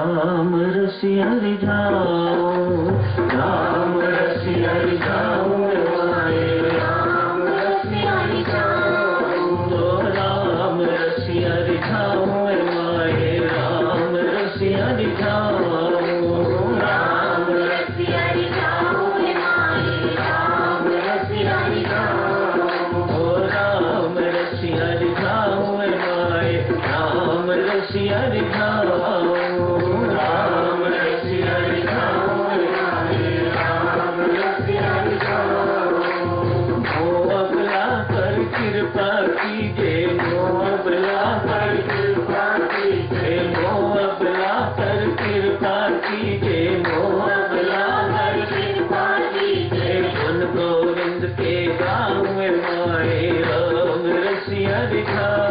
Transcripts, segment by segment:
राम रसिया रिझाओ, राम रसिया रिझाओ माए, राम रसिया रिझाओ, राम रसिया रिझाओ माए, राम रसिया रिझाओ, राम रसिया रिझाओ माए, राम रसिया रिझाओ, राम रसिया रिझाओ माए, राम रसिया रिझाओ, राम रसिया रिझाओ माए, राम रसिया रिझाओ। मोअबला पर कृपा कीजिए, मोअबला पर कृपा कीजिए, मोअबला पर कृपा कीजिए, मोअबला पर कृपा कीजिए। गुण गोविंद के गाँव में माए, राम रसिया रिझाओ,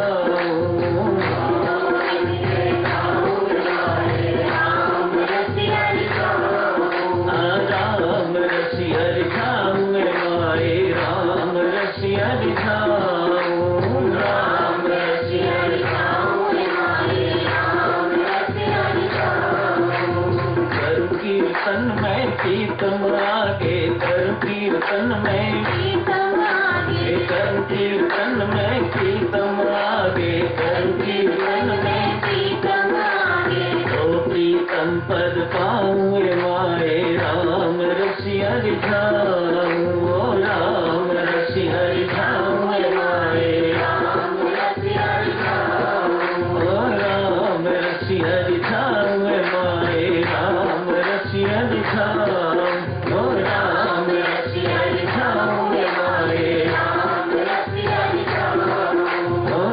कीर्तन में कीर्तन आगे, कर कीर्तन में कीर्तन आगे, कर कीर्तन में कीर्तन आगे, कर कीर्तन में कीर्तन आगे। तो प्रीतम पद पाऊँ माए, राम रसिया रिझाओ, राम रसिया रिझाओ माए, राम रसिया रिझाओ, राम रसिया रिझाओ माए, राम रसिया रिझाओ, राम रसिया रिझाओ माए, राम रसिया रिझाओ,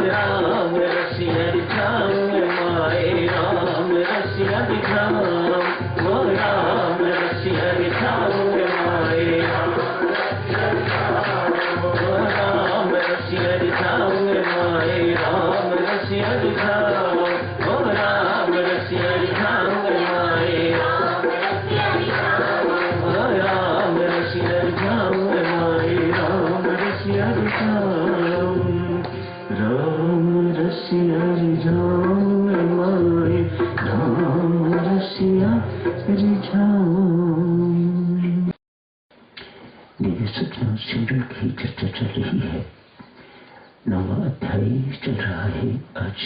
राम रसिया रिझाओ माए, राम रसिया रिझाओ, राम रसिया रिझाओ माए, राम रसिया रिझाओ माए, राम रसिया रिझाओ, राम रसिया रिझाओ माए, राम रसिया रिझाओ माए, राम रसिया रिझाओ, राम रसिया रिझाओ माए, राम रसिया रिझाओ। देखिए सज्जनों, सिमरन की चर्चा चल रही है, 9वां अध्याय चल रहा है। आज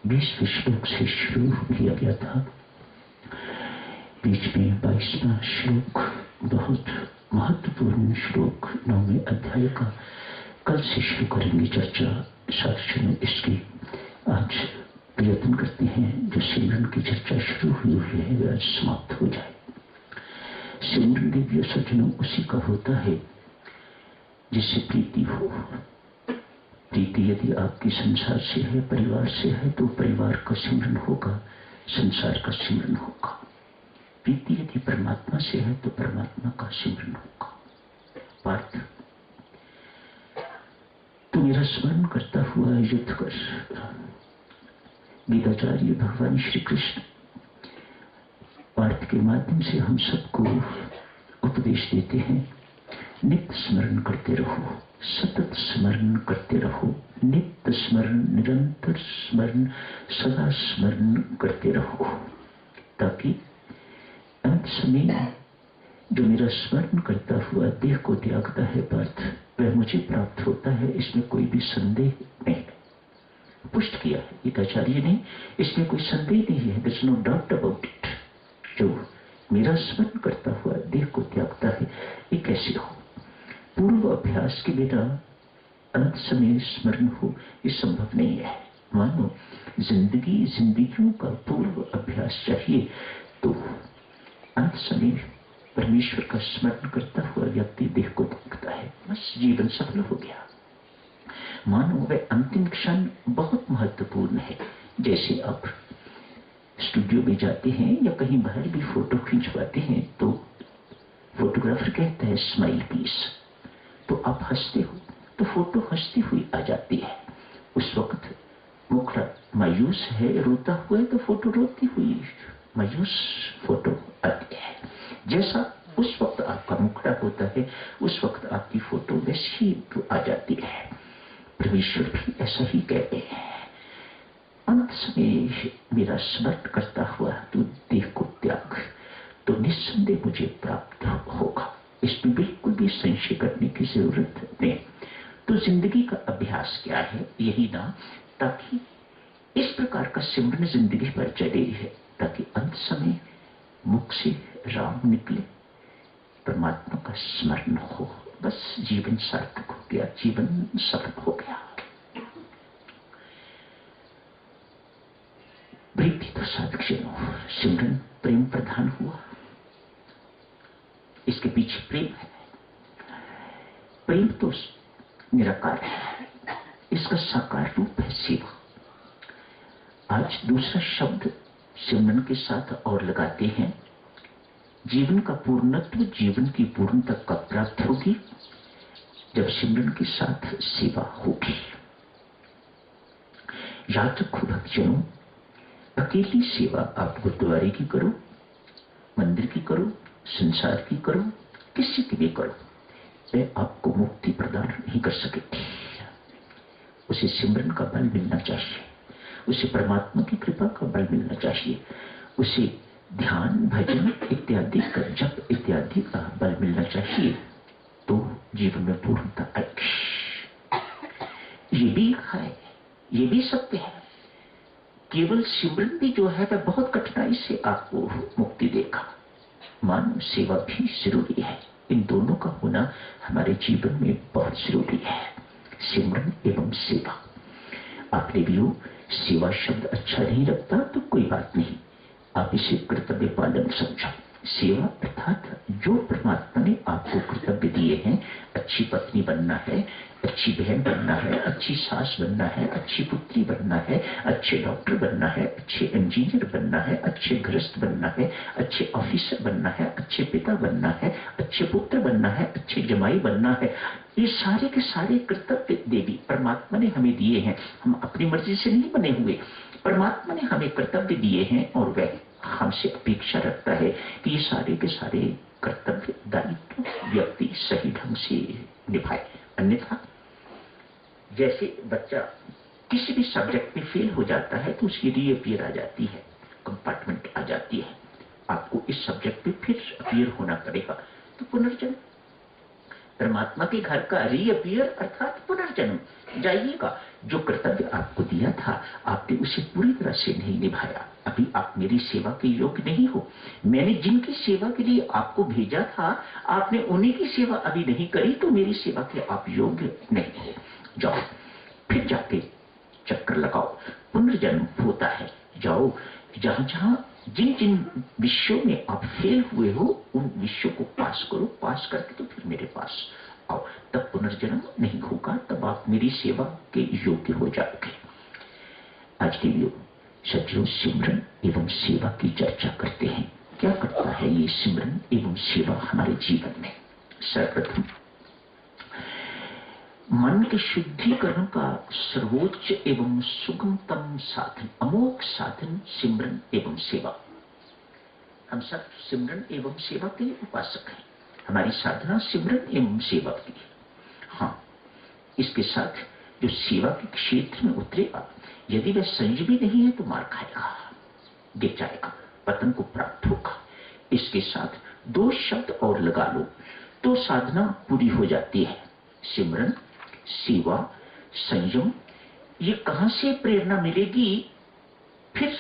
20वें श्लोक से शुरू किया गया था। बीच में 22वां श्लोक, बहुत महत्वपूर्ण श्लोक 9वें अध्याय का, कल से शुरू करेंगे चर्चा। साथियों, इसकी आज प्रयत्न करते हैं जो सिमरन की चर्चा शुरू हुई है वह आज समाप्त हो जाए। सिमरन दिव्य सज्जनों उसी का होता है जिससे प्रीति हो। प्रीति यदि आपकी संसार से है, परिवार से है, तो परिवार का सिमरन होगा, संसार का सिमरन होगा। प्रीति यदि परमात्मा से है तो परमात्मा का सिमरन होगा। पार्थ, तू मेरा स्मरण करता हुआ युद्ध कर। गीताचार्य भगवान श्री कृष्ण पार्थ के माध्यम से हम सबको उपदेश देते हैं, नित्य स्मरण करते रहो, सतत स्मरण करते रहो, नित्य स्मरण, निरंतर स्मरण, सदा स्मरण करते रहो, ताकि अंत समय जो मेरा स्मरण करता हुआ देह को त्यागता है पार्थ, वह मुझे प्राप्त होता है, इसमें कोई भी संदेह नहीं। पुष्ट किया है गीताचार्य ने, इसमें कोई संदेह नहीं है, there's no doubt about it। जो मेरा स्मरण करता हुआ देह को त्यागता है, ये कैसे हो? पूर्व अभ्यास के बिना अंत समय स्मरण हो, ये संभव नहीं है। मानो जिंदगियों का पूर्व अभ्यास चाहिए, तो अंत समय परमेश्वर का स्मरण करता हुआ व्यक्ति देह को त्यागता है, बस जीवन सफल हो गया। मानो वह अंतिम क्षण बहुत महत्वपूर्ण है। जैसे आप स्टूडियो में जाते हैं या कहीं बाहर भी फोटो खिंचवाते हैं, तो फोटोग्राफर कहता है स्माइल प्लीज, तो आप हंसते हो तो फोटो हंसती हुई आ जाती है। उस वक्त मुखड़ा मायूस है, रोता हुआ है, तो फोटो रोती हुई मायूस फोटो आती है। जैसा उस वक्त आपका मुखड़ा होता है, उस वक्त आपकी फोटो वैसी आ जाती है। परमेश्वर भी ऐसा ही कहते हैं, अंत समय मेरा स्मरण करता हुआ तू देह निस्संदेह मुझे प्राप्त होगा, इसमें बिल्कुल भी संशय करने की जरूरत नहीं। तो जिंदगी का अभ्यास क्या है? यही ना, ताकि इस प्रकार का सिमरन जिंदगी पर चले है, ताकि अंत समय मुख से राम निकले, परमात्मा का स्मरण हो, बस जीवन सार्थक हो गया, जीवन सफल हो गया। प्रीति तो साधकजनों, सिमरन प्रेम प्रधान हुआ, इसके पीछे प्रेम है। प्रेम तो निराकार है, इसका साकार रूप है सेवा। आज दूसरा शब्द सिमरन के साथ और लगाते हैं, जीवन का पूर्णत्व, जीवन की पूर्णता कब प्राप्त होगी? जब सिमरन के साथ सेवा होगी। याद रखो भक्तजनों, अकेली सेवा आप गुरुद्वारे की करो, मंदिर की करो, संसार की करो, किसी की भी करो, वह आपको मुक्ति प्रदान नहीं कर सकेगी। उसे सिमरन का बल मिलना चाहिए, उसे परमात्मा की कृपा का बल मिलना चाहिए, उसे ध्यान, भजन इत्यादि का, जप इत्यादि का बल मिलना चाहिए, तो जीवन में पूर्णता आएगी। ये भी है, ये भी सत्य है, केवल सिमरन भी जो है वह बहुत कठिनाई से आपको मुक्ति देगा। मानव सेवा भी जरूरी है, इन दोनों का होना हमारे जीवन में बहुत जरूरी है, सिमरन एवं सेवा। आपने भी सेवा शब्द अच्छा नहीं लगता तो कोई बात नहीं, आप इसे कर्तव्य पालन समझो। सेवा अर्थात जो परमात्मा ने आपको कर्तव्य दिए हैं, अच्छी पत्नी बनना है, अच्छी बहन बनना है, अच्छी सास बनना है, अच्छी पुत्री बनना है, अच्छे डॉक्टर बनना है, अच्छे इंजीनियर बनना है, अच्छे गृहस्थ बनना है, अच्छे ऑफिसर बनना है, अच्छे पिता बनना है, अच्छे पुत्र बनना है, अच्छे जमाई बनना है। ये सारे के सारे कर्तव्य देवी परमात्मा ने हमें दिए हैं, हम अपनी मर्जी से नहीं बने हुए। परमात्मा ने हमें कर्तव्य दिए हैं और वह हमसे अपेक्षा रखता है कि ये सारे के सारे कर्तव्य दायित्व व्यक्ति सही ढंग से निभाए। अन्यथा जैसे बच्चा किसी भी सब्जेक्ट में फेल हो जाता है तो उसकी रीअपियर आ जाती है, कंपार्टमेंट आ जाती है, आपको इस सब्जेक्ट में फिर अपीयर होना पड़ेगा, तो पुनर्जन्म, परमात्मा के घर का रीअपियर अर्थात पुनर्जन्म। जाइएगा, जो कर्तव्य आपको दिया था आपने उसे पूरी तरह से नहीं निभाया, अभी आप मेरी सेवा के योग्य नहीं हो। मैंने जिनकी सेवा के लिए आपको भेजा था आपने उन्हीं की सेवा अभी नहीं करी, तो मेरी सेवा के आप योग्य नहीं हो। जाओ, फिर जाके चक्कर लगाओ, पुनर्जन्म होता है। जाओ, जहां जहां जिन जिन विषयों में आप फेल हुए हो उन विषयों को पास करो, पास करके तो फिर मेरे पास आओ, तब पुनर्जन्म नहीं होगा, तब आप मेरी सेवा के योग्य हो जाओगे। आज के लिए सज्जनों सिमरन एवं सेवा की चर्चा करते हैं। क्या करता है ये सिमरन एवं सेवा हमारे जीवन में? सर्वप्रथम मन के शुद्धिकरण का सर्वोच्च एवं सुगमतम साधन, अमोघ साधन सिमरन एवं सेवा। हम सब सिमरन एवं सेवा के उपासक हैं, हमारी साधना सिमरन एवं सेवा की। हाँ, इसके साथ जो सेवा के क्षेत्र में उतरेगा, यदि वह संयमी नहीं है तो मार खाएगा, गिर जाएगा, पतन को प्राप्त होगा। इसके साथ दो शब्द और लगा लो तो साधना पूरी हो जाती है। सिमरन, सेवा, संयम, ये कहां से प्रेरणा मिलेगी? फिर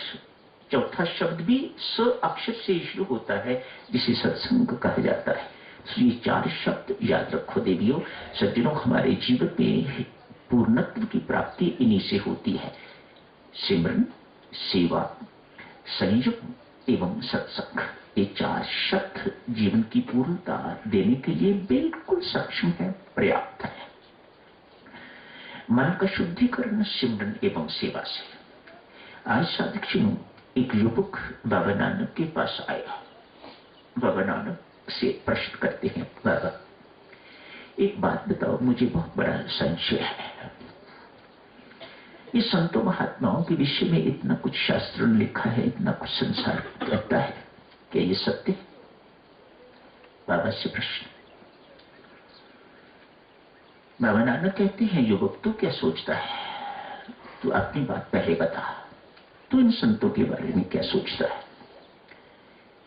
चौथा शब्द भी स अक्षर से शुरू होता है जिसे सत्संग कहा जाता है। तो ये चार शब्द याद रखो देवियों, सज्जनों, हमारे जीवन में पूर्णत्व की प्राप्ति इन्हीं से होती है। सिमरन, सेवा, संयम एवं सत्संग, ये चार शब्द जीवन की पूर्णता देने के लिए बिल्कुल सक्षम है, पर्याप्त है। मन का शुद्धिकरण सिमरन एवं सेवा से। आज साधकजनों, एक युवक बाबा नानक के पास आया। बाबा नानक से प्रश्न करते हैं, बाबा एक बात बताओ, मुझे बहुत बड़ा संशय है। ये संतों महात्माओं के विषय में इतना कुछ शास्त्रों ने लिखा है, इतना कुछ संसार कहता है, क्या ये सत्य? बाबा से प्रश्न। बाबा नानक कहते हैं, युवक तू क्या सोचता है? तू अपनी बात पहले बता, तू इन संतों के बारे में क्या सोचता है?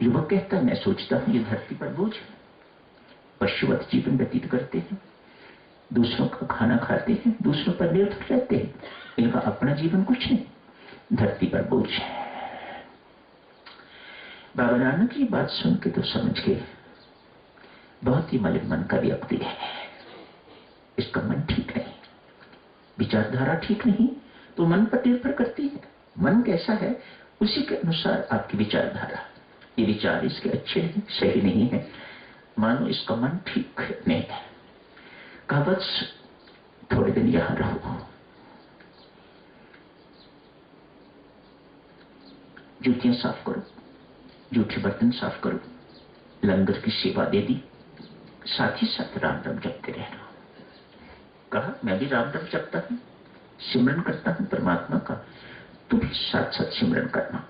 युवक कहता है, मैं सोचता हूं ये धरती पर बोझ है, पशुवत जीवन व्यतीत करते हैं, दूसरों का खाना खाते हैं, दूसरों पर निर्भर रहते हैं, इनका अपना जीवन कुछ नहीं, धरती पर बोझ है। बाबा नानक की बात सुन के तो समझ गए, बहुत ही मलिन मन का व्यक्ति है, इसका मन ठीक नहीं, विचारधारा ठीक नहीं, तो मन पर निर्भर करती है। मन कैसा है उसी के अनुसार आपकी विचारधारा। ये विचार इसके अच्छे नहीं, सही नहीं है, मानो इसका मन ठीक नहीं है। कहा बस थोड़े दिन यहां रहो, जूतियां साफ करो, जूठे बर्तन साफ करो, लंगर की सेवा दे दी, साथ ही साथ राम राम जपते रहना। कहा मैं भी राम राम जपता हूं, सिमरन करता हूं परमात्मा का, तू भी साथ साथ सिमरन करना,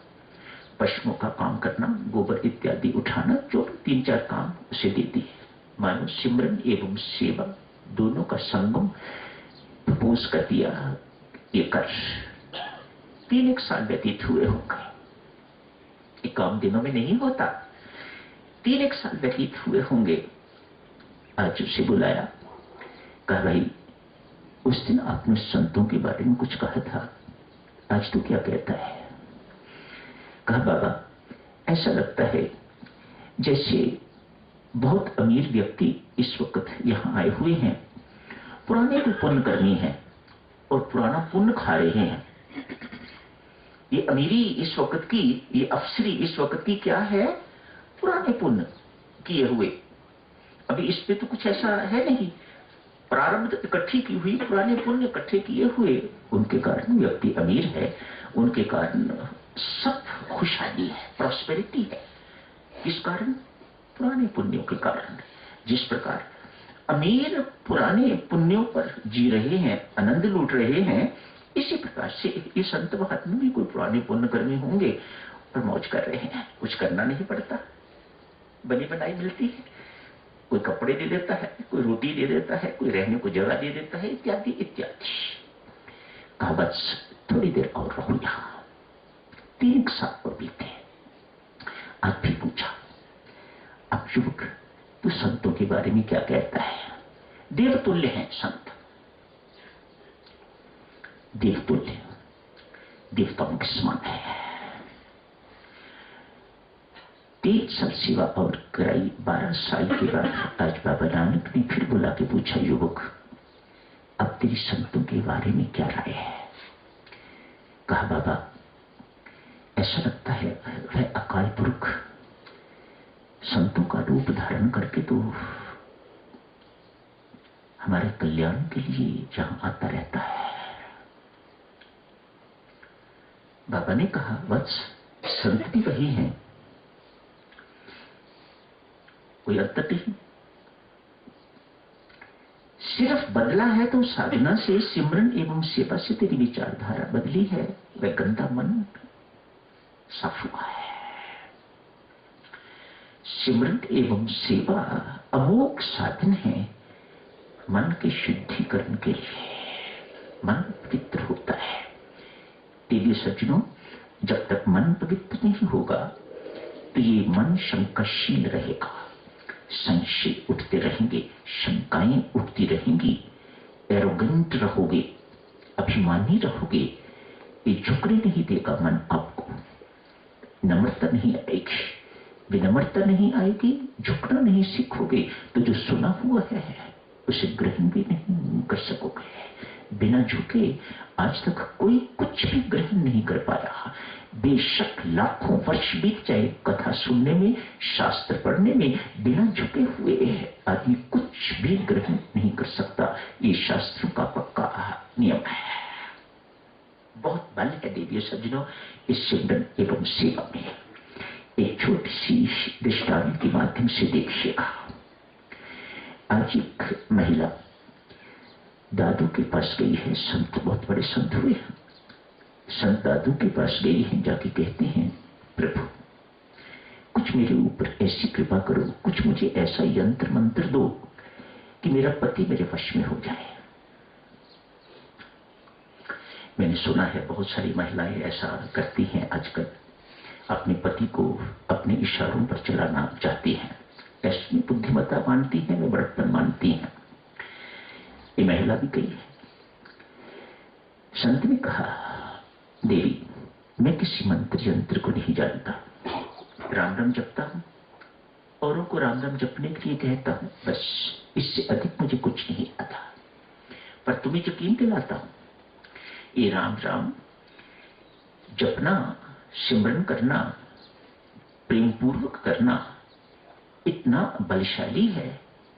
पशुओं का काम करना, गोबर इत्यादि उठाना, जो 3-4 काम उसे देती है। मानो सिमरन एवं सेवा दोनों का संगम प्रपोज कर दिया, ये कर। 3-1 साल व्यतीत हुए होंगे, ये काम दिनों में नहीं होता, 3-1 साल व्यतीत हुए होंगे। आज उसे बुलाया, कहा भाई उस दिन आपने संतों के बारे में कुछ कहा था, आज तू क्या कहता है? कहा बाबा ऐसा लगता है जैसे बहुत अमीर व्यक्ति इस वक्त यहां आए हुए हैं, पुराने को पुण्य करनी है और पुराना पुण्य खा रहे हैं। ये अमीरी इस वक्त की, ये अफसरी इस वक्त की क्या है? पुराने पुण्य किए हुए। अभी इस पे तो कुछ ऐसा है नहीं, प्रारब्ध इकट्ठी की हुई, पुराने पुण्य इकट्ठे किए हुए, उनके कारण व्यक्ति अमीर है, उनके कारण सब खुशहाली है, प्रॉस्पेरिटी है। किस कारण? पुराने पुण्यों के कारण। जिस प्रकार अमीर पुराने पुण्यों पर जी रहे हैं, आनंद लूट रहे हैं, इसी प्रकार से ये संत महात्मा भी कोई पुराने पुण्य कर्मी होंगे और मौज कर रहे हैं। कुछ करना नहीं पड़ता, बनी बनाई मिलती है, कोई कपड़े दे देता है, कोई रोटी दे देता है, कोई रहने को जगह दे देता है, इत्यादि इत्यादि। कहा बस थोड़ी देर और रहो यहां। 3 साल और बीते। आज भी पूछा, अब युवक तू संतों के बारे में क्या कहता है? देवतुल्य हैं संत, देवतुल्य, देवताओं के समान है। 3 साल सेवा और कराई। 12 साल के बाद आज बाबा नानक ने फिर बुला के पूछा, युवक अब तेरी संतों के बारे में क्या राय है? कहा बाबा ऐसा लगता है वह अकाल पुरुष संतों का रूप धारण करके तो हमारे कल्याण के लिए जहां आता रहता है। बाबा ने कहा वत्स संत भी वही हैं, कोई अंतर नहीं, सिर्फ बदला है तो साधना से, सिमरन एवं सेवा से तेरी विचारधारा बदली है, वह गंदा मन साफ हुआ है। सिमरन एवं सेवा अमोघ साधन है मन के शुद्धिकरण के लिए। मन पवित्र होता है। देवी सज्जनों, जब तक मन पवित्र नहीं होगा तो ये मन शंकाशील रहेगा, संशय उठते रहेंगे, शंकाएं उठती रहेंगी, एरोगेंट रहोगे, अभिमानी रहोगे, ये झुकने नहीं देगा मन आपको, नम्रता नहीं आएगी, विनम्रता नहीं आएगी, झुकना नहीं सीखोगे तो जो सुना हुआ है उसे ग्रहण भी नहीं कर सकोगे। बिना झुके आज तक कोई कुछ भी ग्रहण नहीं कर पाया। बेशक लाखों वर्ष बीत जाए कथा सुनने में, शास्त्र पढ़ने में, बिना झुके हुए आदमी कुछ भी ग्रहण नहीं कर सकता। ये शास्त्रों का पक्का नियम है। बहुत बल है देवी सज्जनों इस सिमरन एवं सेवा में। एक छोटी सी दृष्टांत के माध्यम से देखिएगा। आज एक महिला दादू के पास गई है, संत बहुत बड़े संत हुए, संत दादू के पास गई है, जाके कहते हैं प्रभु कुछ मेरे ऊपर ऐसी कृपा करो, कुछ मुझे ऐसा यंत्र मंत्र दो कि मेरा पति मेरे वश में हो जाए। मैंने सुना है बहुत सारी महिलाएं ऐसा करती हैं आजकल, अपने पति को अपने इशारों पर चलाना चाहती हैं। ऐसी बुद्धिमत्ता मानती हैं, वे बड़प्पन मानती हैं। ये महिला भी गई है। संत ने कहा, देवी मैं किसी मंत्र यंत्र को नहीं जानता, राम राम जपता हूं, औरों को राम राम जपने के लिए कहता हूं, बस इससे अधिक मुझे कुछ नहीं आता। पर तुम्हें यकीन दिलाता हूं, ये राम राम जपना, सिमरन करना, प्रेम पूर्वक करना इतना बलशाली है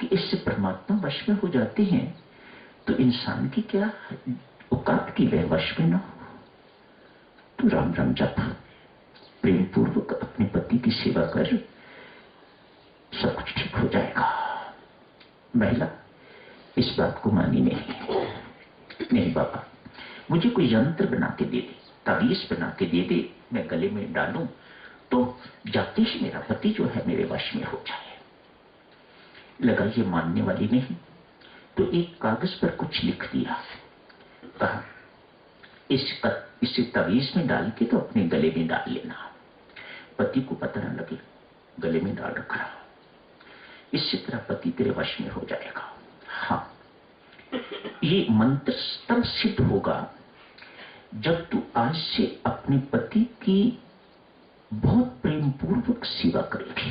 कि इससे परमात्मा वश में हो जाते हैं। तो इंसान की क्या औकात की वह वश में ना हो। तो राम राम जप, प्रेम पूर्वक अपने पति की सेवा कर, सब कुछ ठीक हो जाएगा। महिला इस बात को मानी नहीं बाबा, मुझे कोई यंत्र बना के दे दे, तावीज बना के दे दे, मैं गले में डालूं तो जाते ही मेरा पति जो है मेरे वश में हो जाए। लगा ये मानने वाली नहीं, तो एक कागज पर कुछ लिख दिया। कहा इसे तावीज में डाल के तो अपने गले में डाल लेना, पति को पता न लगे, गले में डाल रखा, इससे तेरा पति तेरे वश में हो जाएगा। हाँ, ये मंत्र तब सिद्ध होगा जब तू आज से अपने पति की बहुत प्रेम पूर्वक सेवा करेगी।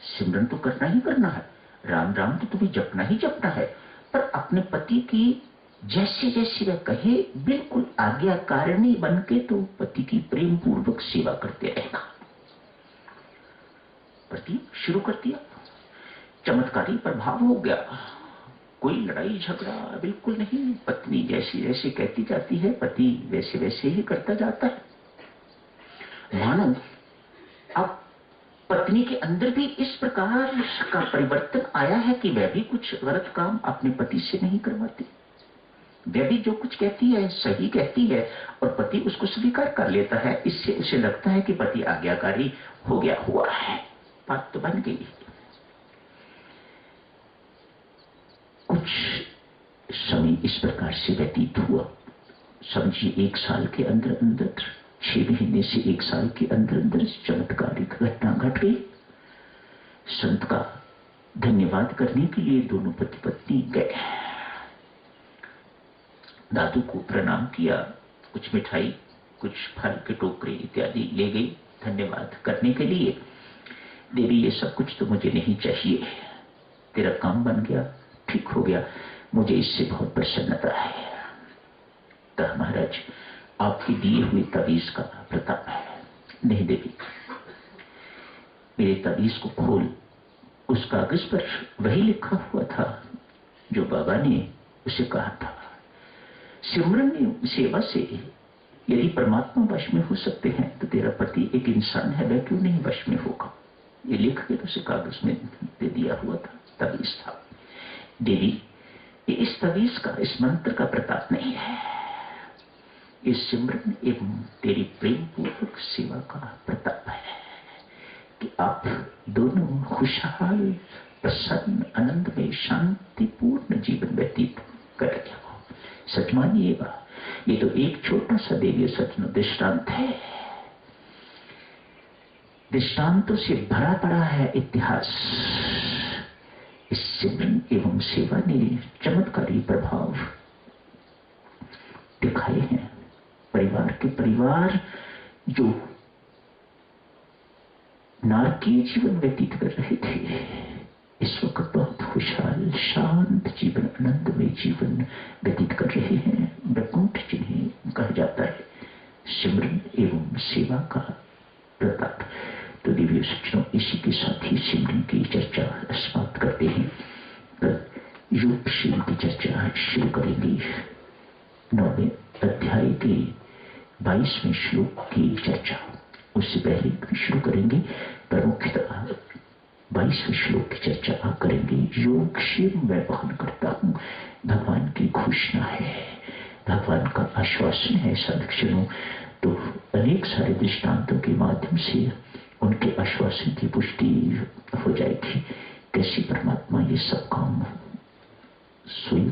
सिमरन तो करना ही करना है, राम राम तो तुम्हें जपना ही जपना है, पर अपने पति की जैसे जैसे वह कहे बिल्कुल आज्ञाकारिणी बन के तो पति की प्रेम पूर्वक सेवा करते रहेगा। पति शुरू कर दिया, चमत्कारी प्रभाव हो गया। कोई लड़ाई झगड़ा बिल्कुल नहीं, पत्नी जैसी जैसी कहती जाती है पति वैसे वैसे ही करता जाता है। मानो अब पत्नी के अंदर भी इस प्रकार का परिवर्तन आया है कि वह भी कुछ गलत काम अपने पति से नहीं करवाती। वह भी जो कुछ कहती है सही कहती है और पति उसको स्वीकार कर लेता है। इससे उसे लगता है कि पति आज्ञाकारी हो गया हुआ है, बात तो बन गई। कुछ समय इस प्रकार से व्यतीत हुआ, समझिए 1 साल के अंदर अंदर, 6 महीने से 1 साल के अंदर अंदर चमत्कारिक घटना घट गई। संत का धन्यवाद करने के लिए दोनों पति पत्नी गए, दादू को प्रणाम किया, कुछ मिठाई कुछ फल के टोकरे इत्यादि ले गई धन्यवाद करने के लिए। देवी ये सब कुछ तो मुझे नहीं चाहिए, तेरा काम बन गया, ठीक हो गया, मुझे इससे बहुत प्रसन्नता है। तो महाराज आपके दिए हुए तावीज का प्रताप है। नहीं देवी, मेरे तावीज को खोल, उस कागज पर वही लिखा हुआ था जो बाबा ने उसे कहा था। सिमरन सेवा से यदि परमात्मा वश में हो सकते हैं तो तेरा पति एक इंसान है, वह क्यों नहीं वश में होगा। ये लिख के उसे कागज में दे दिया हुआ था, तावीज था। देवी ये इस तावीज का, इस मंत्र का प्रताप नहीं है, इस सिमरन एवं तेरी प्रेम पूर्वक सेवा का प्रताप है कि आप दोनों खुशहाल, प्रसन्न, आनंदमय, शांतिपूर्ण जीवन व्यतीत कर रहे हो। सच मानिएगा, ये तो एक छोटा सा देवीय सचना दृष्टांत है। दृष्टांतों से भरा पड़ा है इतिहास। इस सिमरन एवं सेवा ने चमत्कारी प्रभाव दिखाए हैं। परिवार के परिवार जो नारकीय जीवन व्यतीत कर रहे थे, इस वक्त बहुत खुशहाल, शांत जीवन, आनंदमय जीवन व्यतीत कर रहे हैं। वैकुंठ जिन्हें कहा जाता है, सिमरन एवं सेवा का प्रताप। तो दिव्य सज्जनों, इसी के साथ ही सिमरन की चर्चा समाप्त करते हैं। कल योग शिव की चर्चा शुरू करेंगे। 9वें अध्याय के 22वें श्लोक की चर्चा उससे पहले शुरू करेंगे, पर मुख्यतः 22वें श्लोक की चर्चा करेंगे। योग शिव मैं वहन करता हूं, भगवान की घोषणा है, भगवान का आश्वासन है सदक्षणों। तो अनेक सारे दृष्टांतों के माध्यम से उनके आश्वासन की पुष्टि हो जाएगी। कैसे परमात्मा ये सब काम स्वयं